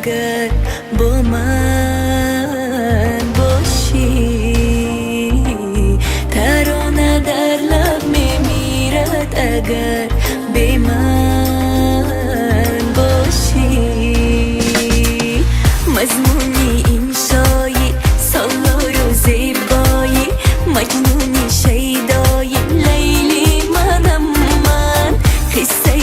اگر با من باشی. ترانه در لب میمیرد اگر به من باشی. مضمونی این شایی سالار و زیبایی، مجنونی شیدایی لیلی منم من. قصه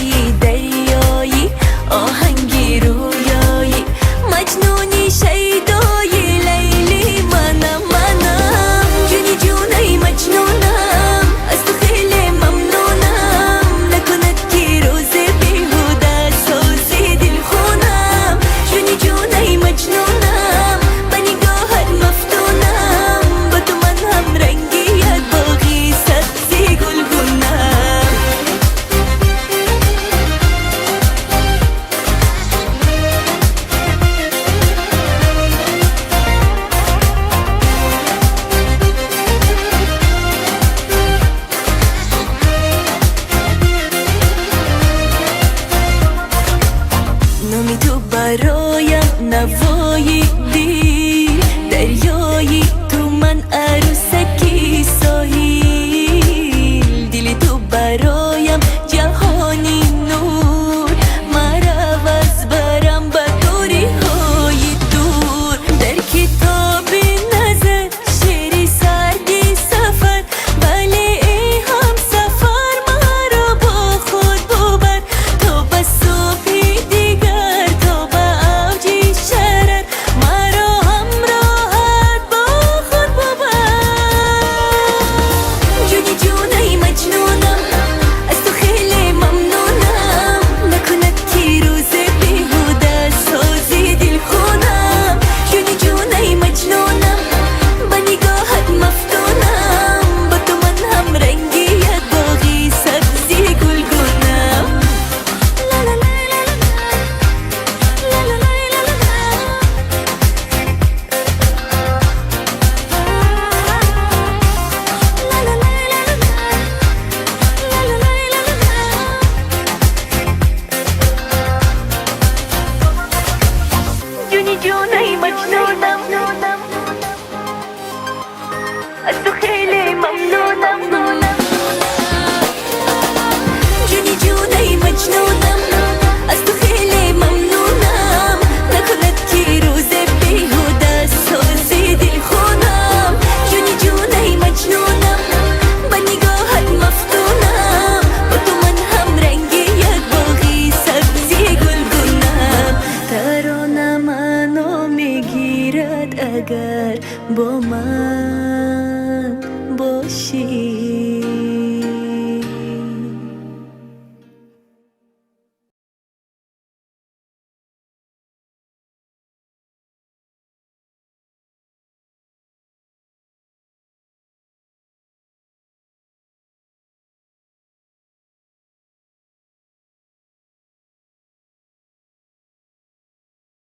دریایی آهنگی رویایی، مجنونی شیدایی لیلی منم منم. جونی جونی مجنونم، از تو خیلی ممنونم. نکند که روز بیهوده سازی دل خونم. جونی جونی مجنونم، به نگاهت مفتونم. با تو من هم رنگی یک باغی سبزی گلگونم. نامی تو برایم نوایی دیر، دریایی تو من عروسکی ساحل. دل تو برایم جهانی نور، مرا از برم به دوری های دور. در کتاب نظر شعری سردی سفر، بله ای هم سفر مرا با خود ببر. تا به صبح دیگر، تا به اوج شرر، مرا همراهت با خود ببر. جونی جونی مجنونم، از تو خیلی ممنونم. نکند که روز بیهوده سازی دل خونم. جونی جونی مجنونم، به نگاهت مفتونم. با تو من هم رنگی یک باغی سبزی گلگونم. لا لا لا لا لا لا لا لا جونی جونی مجنونم، از تو خیلی ممنونم. جونی جونی مجنونم، از تو خیلی ممنونم. نکند که روز بیهوده سازی دل خونم. جونی جونی مجنونم، به نگاهت مفتونم. با تو من هم رنگی یک باغی سبزی گلگونم. ترانه منو میگیرد اگر با من